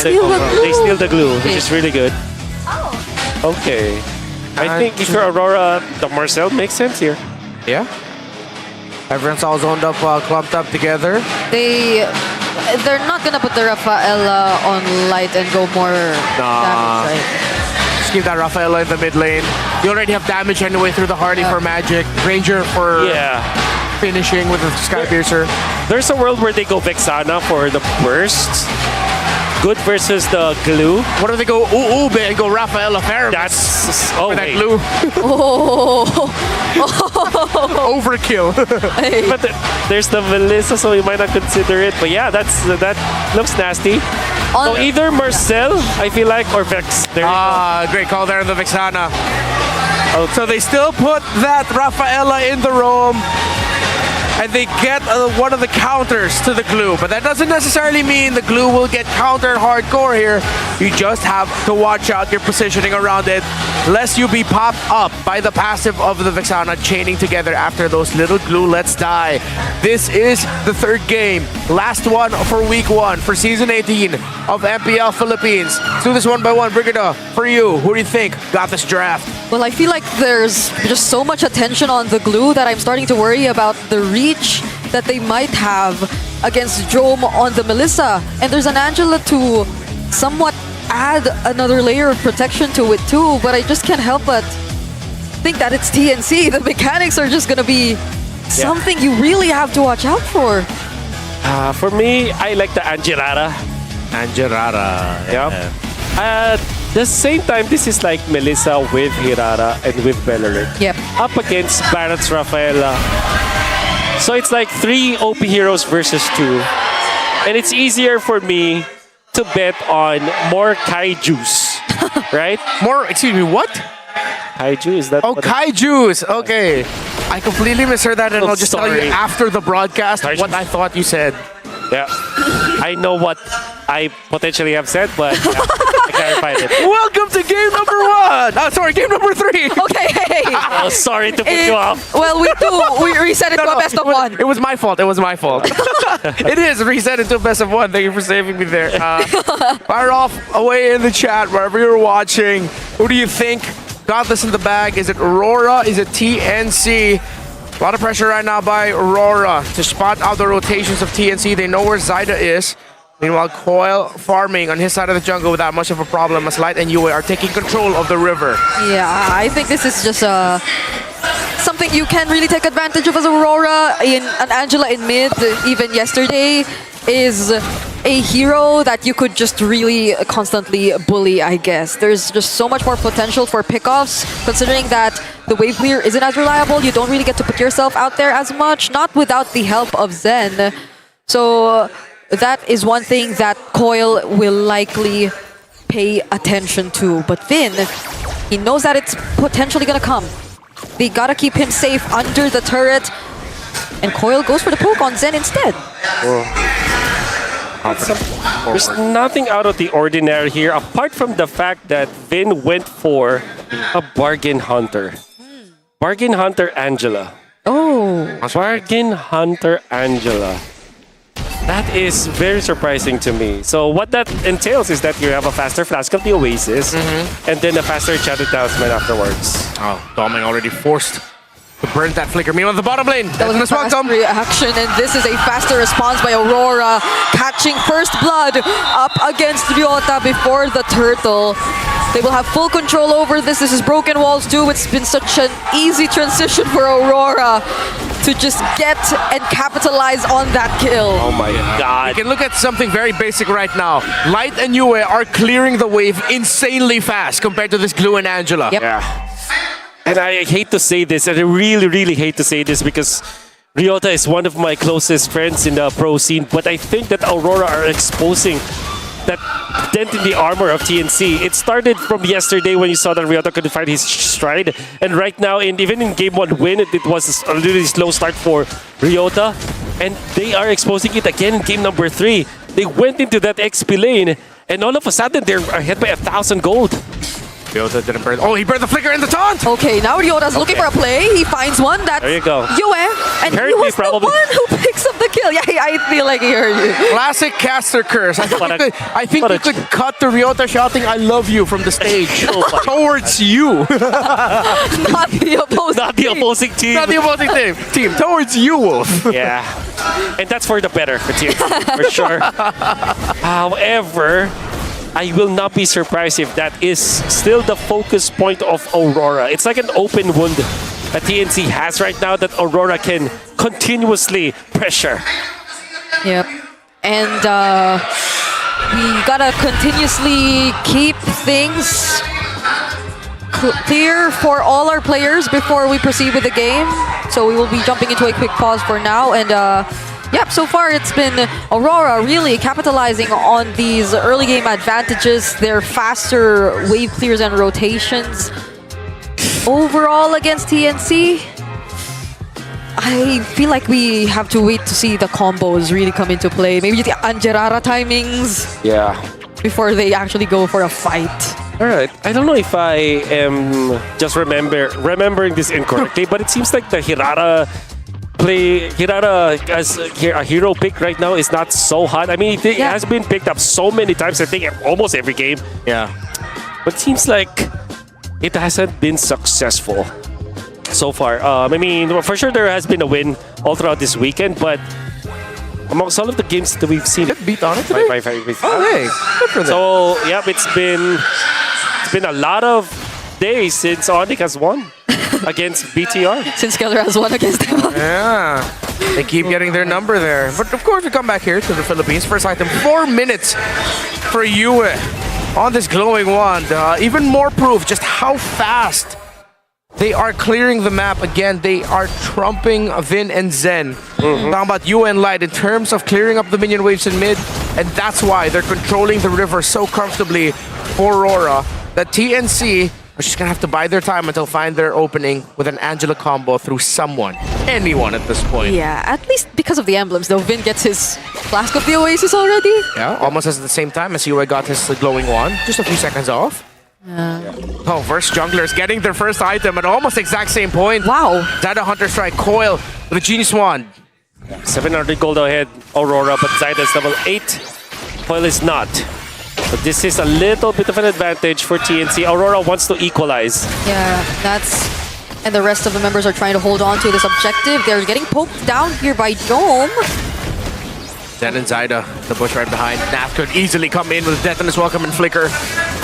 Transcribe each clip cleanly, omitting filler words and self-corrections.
They steal the glue, which is really good. Okay. I think if you're Aurora, the Marcel makes sense here. Yeah. Everyone's all zoned up, clumped up together. They're not gonna put the Rafaela on light and go more damage, right? Just keep that Rafaela in the mid lane. You already have damage anyway through the Hardy for Magic. Ranger for finishing with the Sky Piercer. There's a world where they go Vexana for the bursts. Good versus the glue. What if they go Ube and go Rafaela Ferris? That's for that glue. Overkill. But there's the Melissa, so you might not consider it. But yeah, that looks nasty. So either Marcel, I feel like, or Vex. There great call there in the Vexana. So they still put that Rafaela in the roam. And they get one of the counters to the glue. But that doesn't necessarily mean the glue will get countered hardcore here. You just have to watch out your positioning around it, lest you be popped up by the passive of the Vexana chaining together after those little glue lets die. This is the third game. Last one for week 1 for season 18 of MPL Philippines. Let's do this one by one. Brigida, for you, who do you think got this draft? Well, I feel like there's just so much attention on the glue that I'm starting to worry about the reach that they might have against Jome on the Melissa. And there's an Angela to somewhat add another layer of protection to it too, but I just can't help but think that it's TNC. The mechanics are just gonna be something you really have to watch out for. For me, I like the Angelada. Yep. At the same time, this is like Melissa with Hirara and with Bellerin. Yep. Up against Barrett's Rafaela. So it's like 3 OP heroes versus 2. And it's easier for me to bet on more Kaijus. Right? More, excuse me, what? Kaiju, is that? Oh, Kaijus. Okay. I completely misheard that, and I'll just tell you after the broadcast what I thought you said. Yeah. I know what I potentially have said, but I clarified it. Welcome to game number 1. Sorry, game number 3. Okay, hey. Oh, sorry to put you off. Well, we reset it to a best of 1. It was my fault. It was my fault. It is reset into a best of 1. Thank you for saving me there. Fire off away in the chat wherever you're watching. Who do you think got this in the bag? Is it Aurora? Is it TNC? A lot of pressure right now by Aurora to spot out the rotations of TNC. They know where Zyda is. Meanwhile, Coil farming on his side of the jungle without much of a problem as Light and Yue are taking control of the river. Yeah, I think this is just something you can really take advantage of as Aurora. An Angela in mid, even yesterday, is a hero that you could just really constantly bully, I guess. There's just so much more potential for pickoffs, considering that the wave clear isn't as reliable. You don't really get to put yourself out there as much, not without the help of Zen. So that is one thing that Coil will likely pay attention to. But Finn, he knows that it's potentially gonna come. They gotta keep him safe under the turret. And Coil goes for the poke on Zen instead. There's nothing out of the ordinary here, apart from the fact that Vin went for a Bargain Hunter. Bargain Hunter Angela. Oh. Bargain Hunter Angela. That is very surprising to me. So what that entails is that you have a faster Flask of the Oasis and then a faster Enchanted Talisman afterwards. Oh, Doming already forced to burn that flicker. Meanwhile, the bottom lane. That was a fast reaction, and this is a faster response by Aurora, catching first blood up against Ryota before the turtle. They will have full control over this. This is Broken Walls too. It's been such an easy transition for Aurora to just get and capitalize on that kill. Oh my god. You can look at something very basic right now. Light and Yue are clearing the wave insanely fast compared to this Glue and Angela. Yep. Yeah. And I hate to say this, and I really, really hate to say this because Ryota is one of my closest friends in the pro scene, but I think that Aurora are exposing that dent in the armor of TNC. It started from yesterday when you saw that Ryota couldn't find his stride, and right now, even in game 1 win, it was a really slow start for Ryota, and they are exposing it again in game number 3. They went into that XP lane, and all of a sudden, they're ahead by 1,000 gold. Ryota didn't burn. Oh, he burned the flicker in the taunt! Okay, now Ryota's looking for a play. He finds one. That's There you go. Yue. And Heard he me was the probably. one who picks up the kill. Yeah, I feel like he heard you. Classic caster curse. I think What you a- could cut the Ryota shouting "I love you" from the stage towards you. Not the opposing Not the team. opposing team. Not the opposing team. Towards you, Wolf. Yeah. And that's for the better for TNC, for sure. However, I will not be surprised if that is still the focus point of Aurora. It's like an open wound that TNC has right now that Aurora can continuously pressure. Yep. And we gotta continuously keep things clear for all our players before we proceed with the game. So we will be jumping into a quick pause for now. And yep, so far it's been Aurora really capitalizing on these early game advantages, their faster wave clears and rotations. Overall against TNC, I feel like we have to wait to see the combos really come into play. Maybe the Angerara timings Yeah. before they actually go for a fight. All right. I don't know if I am just remembering this incorrectly, but it seems like the Hirara as a hero pick right now is not so hot. I mean, it Yeah. has been picked up so many times, I think almost every game. Yeah. But it seems like it hasn't been successful so far. I mean, well, for sure there has been a win all throughout this weekend, but amongst all of the games that we've seen, Beat on it today? Oh, hey. Good for them. so yeah, it's been a lot of days since ONIC has won against BTR. Since Keller has won against them. Yeah, they keep getting their number there. But of course, we come back here to the Philippines. First item, 4 minutes for Yue on this glowing wand. Even more proof just how fast they are clearing the map. Again, they are trumping Vin and Zen. Talking about Yue and Light in terms of clearing up the minion waves in mid. And that's why they're controlling the river so comfortably for Aurora that TNC are just gonna have to bide their time until find their opening with an Angela combo through someone, anyone at this point. Yeah, at least because of the emblems, though. Vin gets his Flask of the Oasis already. Yeah, almost at the same time as Yue got his glowing wand, just a few seconds off. Oh, Verse Junglers getting their first item at almost exact same point. Wow. Zida Hunter Strike, Coil with a Genius Wand. 700 gold ahead, Aurora, but Zyda's level 8. Foil is not. But this is a little bit of an advantage for TNC. Aurora wants to equalize. Yeah, that's... And the rest of the members are trying to hold on to this objective. They're getting poked down here by Dome. Zen and Zyda, the bush right behind. Nath could easily come in with Death in his welcome and Flicker.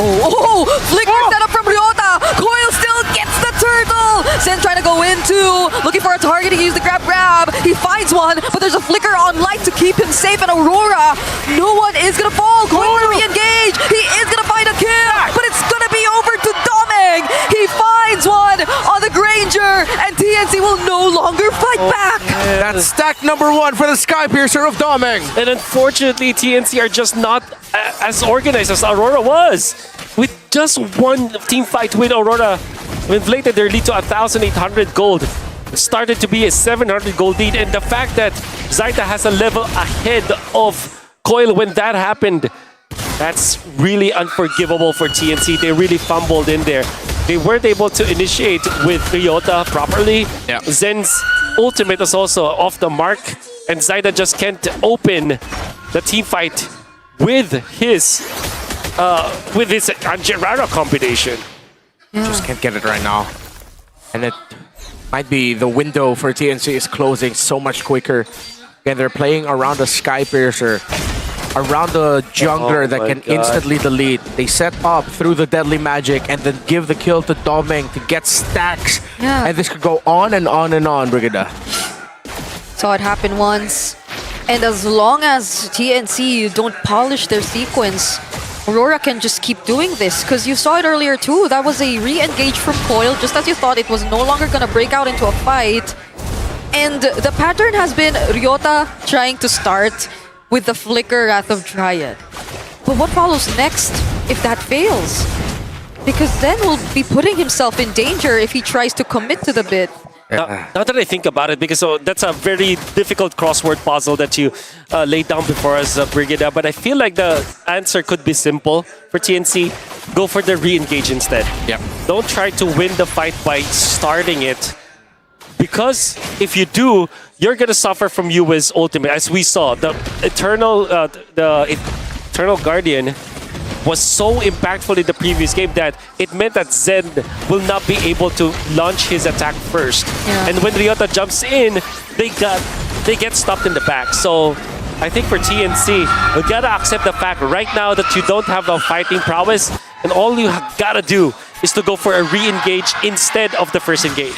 Oh, Flicker set up from Ryota. Coil still gets the turtle. Zen trying to go into, looking for a target. He used the grab. He finds one, but there's a Flicker on Light to keep him safe. And Aurora, no one is gonna fall. Going to re-engage. He is gonna find a kill, but it's gonna be over to Domeng. He finds one on the Granger, and TNC will no longer fight back. That's stack number 1 for the Sky Piercer of Domeng. And unfortunately, TNC are just not as organized as Aurora was. With just one team fight win, Aurora inflated their lead to 1,800 gold. Started to be a 700 gold lead. And the fact that Zyda has a level ahead of Coil when that happened, that's really unforgivable for TNC. They really fumbled in there. They weren't able to initiate with Ryota properly. Yeah. Zen's ultimate is also off the mark. And Zyda just can't open the team fight with his Angerara combination. Just can't get it right now. And it might be the window for TNC is closing so much quicker. Again, they're playing around the Sky Piercer, around the jungler that can instantly delete. They set up through the deadly magic and then give the kill to Domeng to get stacks. Yeah. And this could go on and on and on, Brigida. Saw it happen once. And as long as TNC don't polish their sequence, Aurora can just keep doing this. Because you saw it earlier too. That was a re-engage from Coil, just as you thought. It was no longer going to break out into a fight. And the pattern has been Ryota trying to start with the Flicker Wrath of Dryad. But what follows next if that fails? Because then he'll be putting himself in danger if he tries to commit to the bit. Now that I think about it, because that's a very difficult crossword puzzle that you laid down before us, Brigida. But I feel like the answer could be simple for TNC. go for the re-engage instead. Yep. Don't try to win the fight by starting it. Because if you do, you're gonna suffer from Yue's ultimate. As we saw, the Eternal Guardian was so impactful in the previous game that it meant that Zen will not be able to launch his attack first. Yeah. And when Ryota jumps in, they get stopped in the back. So I think for TNC, you gotta accept the fact right now that you don't have the fighting prowess, and all you gotta do is to go for a re-engage instead of the first engage.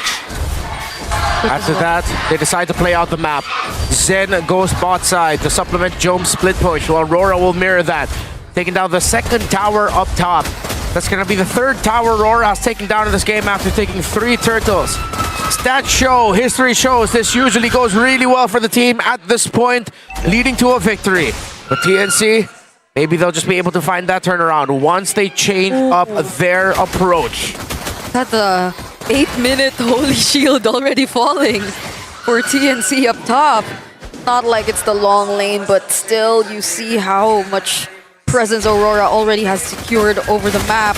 After that, they decide to play out the map. Zen goes bot side to supplement Jome's split push, while Aurora will mirror that. Taking down the second tower up top. That's going to be the third tower Aurora has taken down in this game after taking 3 turtles. Stats show, history shows this usually goes really well for the team at this point, leading to a victory. But TNC, maybe they'll just be able to find that turnaround once they change up their approach. At the 8-minute Holy Shield already falling for TNC up top. Not like it's the long lane, but still you see how much presence Aurora already has secured over the map.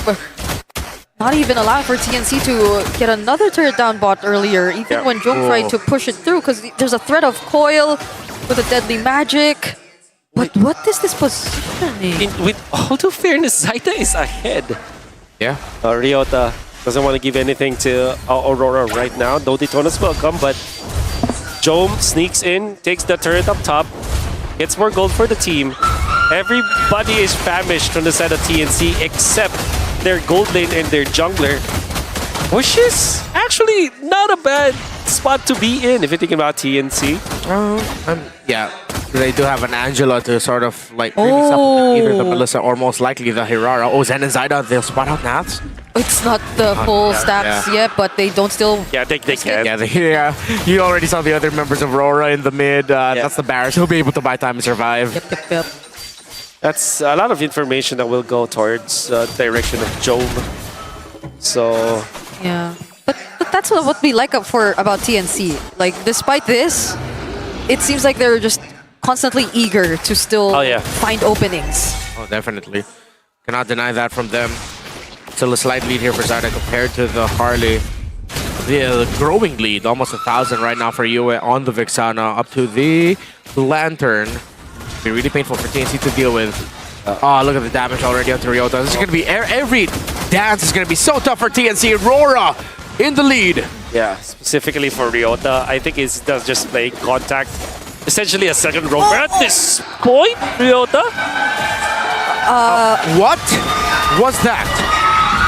Not even allowing for TNC to get another turret down bot earlier, even when Jung tried to push it through, because there's a threat of coil with a deadly magic. But what is this positioning? With all due fairness, Zaida is ahead. Yeah. Ryota doesn't want to give anything to Aurora right now. No Daytona's welcome, but Jome sneaks in, takes the turret up top, gets more gold for the team. Everybody is famished from the side of TNC except their gold lane and their jungler, which is actually not a bad spot to be in if you're thinking about TNC. Yeah, they do have an Angela to sort of like really supplement either the Melissa or most likely the Hirara. Oh, Zen and Zaida, they'll spot out Nats. It's not the full stacks yet, but they don't still... Yeah, they can. Yeah, you already saw the other members of RORA in the mid. That's the Barris. He'll be able to buy time and survive. Yep. That's a lot of information that will go towards the direction of Jome. So... Yeah. But that's what we like about TNC. Like, despite this, it seems like they're just constantly eager to still find openings. Oh, definitely. Cannot deny that from them. Still a slight lead here for Zaida compared to the Harley. The growing lead, almost 1,000 right now for Yue on the Vixana, up to the Lantern. Be really painful for TNC to deal with. Oh, look at the damage already onto Ryota. This is going to be every dance is going to be so tough for TNC. Aurora in the lead. Yeah, specifically for Ryota, I think it's does just play contact. Essentially a second rover at this point, Ryota. What was that?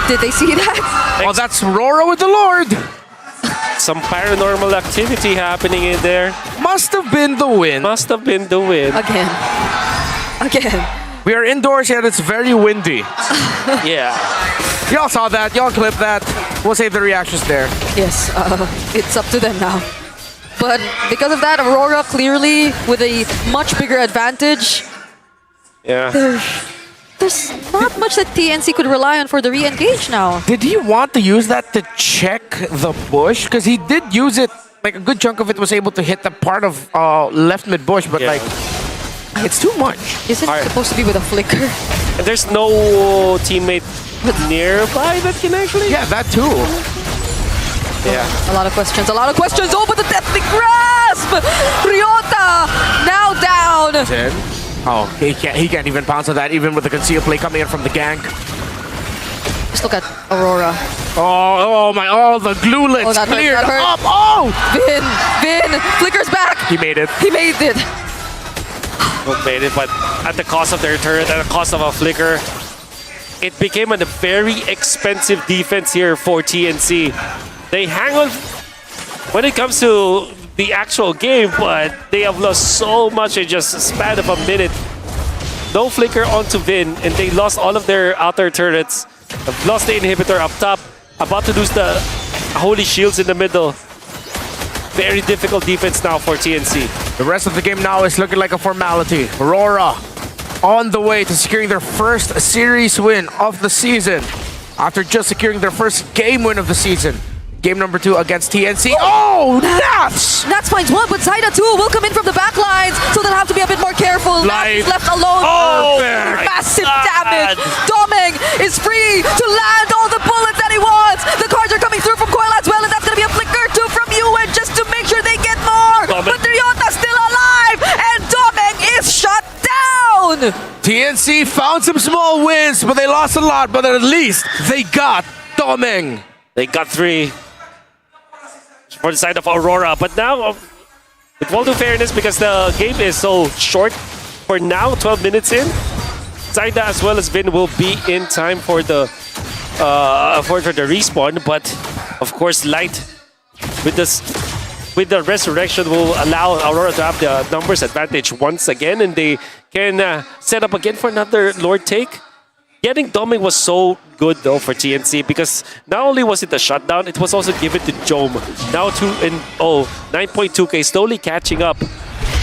Did they see that? Oh, that's Aurora with the Lord. Some paranormal activity happening in there. Must have been the win. Must have been the win. Again. We are indoors yet it's very windy. Yeah. Y'all saw that. Y'all clipped that. We'll save the reactions there. Yes, it's up to them now. But because of that, Aurora clearly with a much bigger advantage. Yeah. There's not much that TNC could rely on for the re-engage now. Did he want to use that to check the bush? Because he did use it, like a good chunk of it was able to hit the part of left mid bush, but like, it's too much. Isn't it supposed to be with a flicker? And there's no teammate nearby that can actually... Yeah, that too. Yeah. A lot of questions. Oh, but the deathly grasp! Ryota now down. 10. Oh, he can't even pounce on that, even with the conceal play coming in from the gank. Just look at Aurora. Oh my, the glulets cleared up. Oh! Vin, flickers back. He made it. Made it, but at the cost of their turret, at the cost of a flicker, it became a very expensive defense here for TNC. They hang on when it comes to the actual game, but they have lost so much in just a span of a minute. No flicker onto Vin, and they lost all of their outer turrets. Have lost the inhibitor up top, about to lose the holy shields in the middle. Very difficult defense now for TNC. The rest of the game now is looking like a formality. Aurora on the way to securing their first series win of the season after just securing their first game win of the season. Game number 2 against TNC. Oh, Nats! Nats finds one, but Zaida too will come in from the back lines, so they'll have to be a bit more careful. Nats is left alone. Oh, massive damage. Domeng is free to land all the bullets that he wants. The cards are coming through from Coil as well, and that's going to be a flicker too from Yuen just to make sure they get more. But Ryota still alive, and Domeng is shut down. TNC found some small wins, but they lost a lot. But at least they got Domeng. They got 3 for the side of Aurora. But now, with all due fairness, because the game is so short for now, 12 minutes in, Zaida as well as Vin will be in time for the respawn. But of course, Light with the resurrection will allow Aurora to have the numbers advantage once again, and they can set up again for another Lord take. Getting Doming was so good though for TNC, because not only was it a shutdown, it was also given to Jome. Now 9.2k slowly catching up.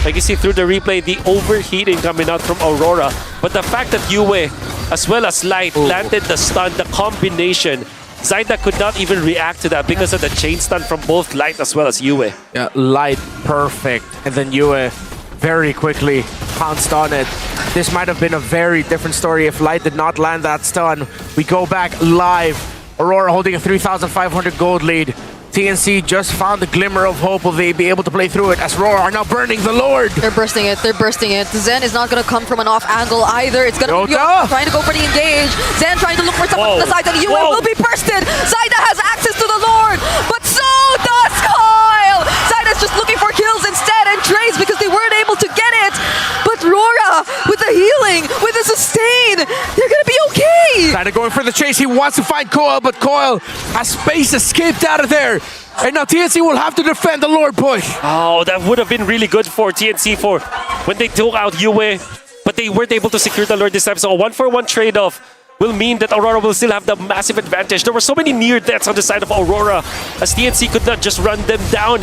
Like you see through the replay, the overheating coming out from Aurora. But the fact that Yue as well as Light landed the stun, the combination, Zaida could not even react to that because of the chain stun from both Light as well as Yue. Yeah, Light perfect, and then Yue very quickly pounced on it. This might have been a very different story if Light did not land that stun. We go back live. Aurora holding a 3,500 gold lead. TNC just found a glimmer of hope. Will they be able to play through it as RORA are now burning the Lord? They're bursting it. They're bursting it. Zen is not going to come from an off angle either. It's going to be Ryota trying to go for the engage. Zen trying to look for someone on the side, and Yue will be bursted. Zaida has access to the Lord, but so does Kyle. Zaida's just looking for kills instead and trades because they weren't able to get it. But RORA with the healing, with the sustain, they're going to be okay. Zaida going for the chase. He wants to find Coil, but Coil has space escaped out of there. And now TNC will have to defend the Lord push. Oh, that would have been really good for TNC for when they took out Yue, but they weren't able to secure the Lord this time. So a 1-for-1 trade-off will mean that Aurora will still have the massive advantage. There were so many near deaths on the side of Aurora as TNC could not just run them down.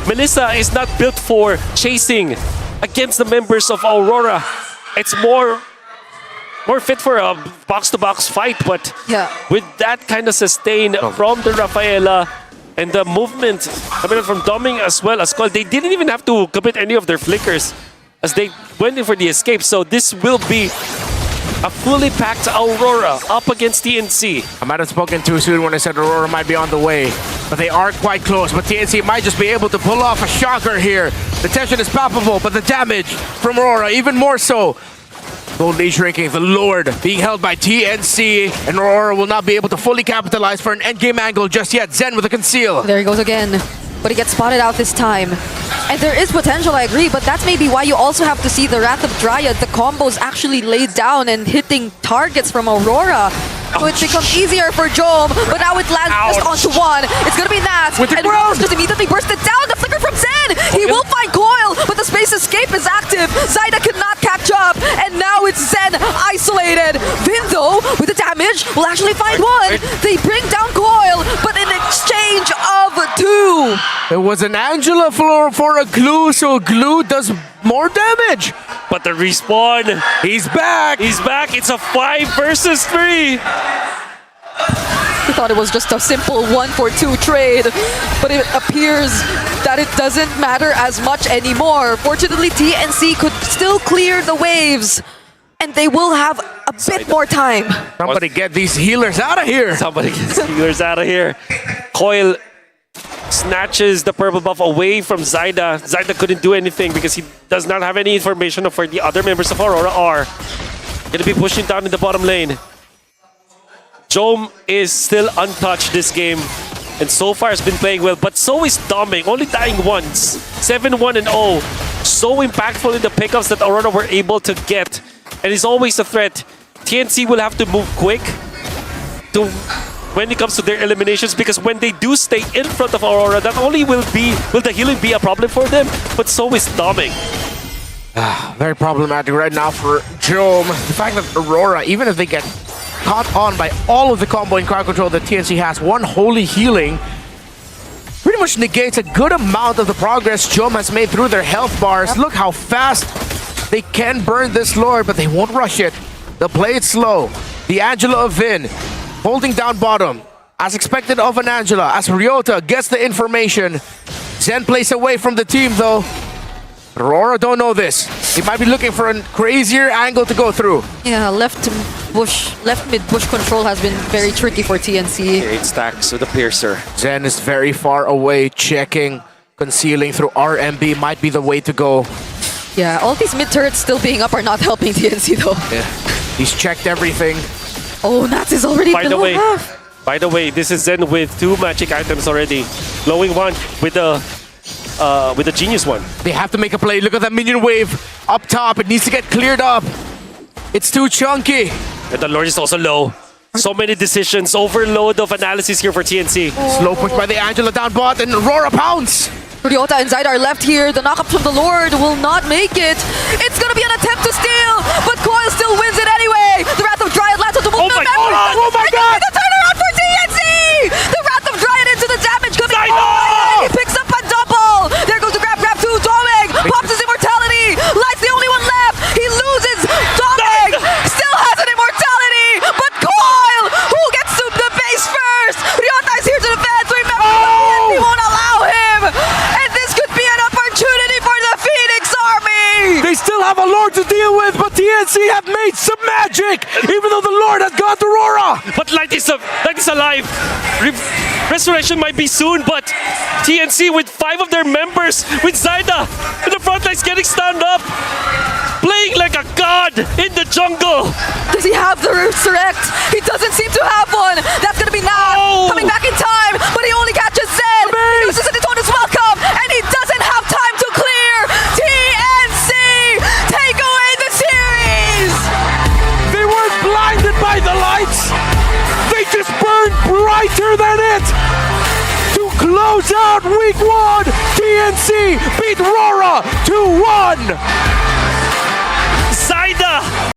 Melissa is not built for chasing against the members of Aurora. It's more fit for a box-to-box fight, but with that kind of sustain from the Rafaela and the movement coming out from Doming as well as Cole, they didn't even have to commit any of their flickers as they went in for the escape. So this will be a fully packed Aurora up against TNC. I might have spoken too soon when I said Aurora might be on the way, but they are quite close. But TNC might just be able to pull off a shocker here. The tension is palpable, but the damage from Aurora even more so. Gold lead shrinking, the Lord being held by TNC, and Aurora will not be able to fully capitalize for an endgame angle just yet. Zen with a conceal. There he goes again, but he gets spotted out this time. And there is potential, I agree, but that's maybe why you also have to see the Wrath of Dryad, the combos actually laid down and hitting targets from Aurora. So it becomes easier for Jome, but now it lands just onto one. It's gonna be Nats, and Rose just immediately burst it down. The flicker from Zen! He will find Coil, but the space escape is active. Zaida could not catch up, and now it's Zen isolated. Vin, though, with the damage, will actually find one. They bring down Coil, but in exchange of 2. It was an Angela for a glue, so glue does more damage. But the respawn, he's back. He's back. It's a 5 versus 3. We thought it was just a simple 1-for-2 trade, but it appears that it doesn't matter as much anymore. Fortunately, TNC could still clear the waves, and they will have a bit more time. Somebody get these healers out of here. Somebody get the healers out of here. Coil snatches the purple buff away from Zaida. Zaida couldn't do anything because he does not have any information of where the other members of Aurora are. Gonna be pushing down in the bottom lane. Jome is still untouched this game, and so far has been playing well, but so is Doming, only dying once. 7-1-0. So impactful in the pickups that Aurora were able to get, and is always a threat. TNC will have to move quick when it comes to their eliminations, because when they do stay in front of Aurora, not only will the healing be a problem for them, but so is Doming. Very problematic right now for Jome. The fact that Aurora, even if they get caught on by all of the combo and crowd control that TNC has, one holy healing pretty much negates a good amount of the progress Jome has made through their health bars. Look how fast they can burn this Lord, but they won't rush it. They'll play it slow. The Angela of Vin holding down bottom, as expected of an Angela, as Ryota gets the information. Zen plays away from the team though. Aurora don't know this. He might be looking for a crazier angle to go through. Yeah, left mid bush control has been very tricky for TNC. 8 stacks with the piercer. Zen is very far away, checking, concealing through RMB might be the way to go. Yeah, all these mid turrets still being up are not helping TNC though. Yeah, he's checked everything. Oh, Nats is already below half. By the way, this is Zen with 2 magic items already. Glowing one with the genius one. They have to make a play. Look at that minion wave up top. It needs to get cleared up. It's too chunky. And the Lord is also low. So many decisions, overload of analysis here for TNC. Slow push by the Angela down bot and Aurora pounce. Ryota and Zyd are left here. The knockup from the Lord will not make it. It's gonna be an attempt to steal, but Coil still wins it anyway. The Wrath of Dryad lands on the Oh my God! Oh my God! The turnaround for TNC! The Wrath of Dryad into the damage coming in. He picks up a double. There goes the grab 2. Doming pops his immortality. Light's the only one left. He loses. Doming still has an immortality, but Coil, who gets to the base first? Ryota is here to defend. So remember, TNC won't allow him. And this could be an opportunity for the Phoenix Army. They still have a Lord to deal with, but TNC have made some magic, even though the Lord has gone to Aurora. But Light is alive. Restoration might be soon, but TNC with 5 of their members, with Zyda in the front lines getting stunned up, playing like a god in the jungle. Does he have the resurrect? He doesn't seem to have one. That's gonna be now coming back in time, but he only catches Zen. He uses the Detona's welcome, and he doesn't have time to clear. TNC take away the series. They weren't blinded by the lights. They just burned brighter than it. To close out week 1, TNC beat RORA 2-1. Zyda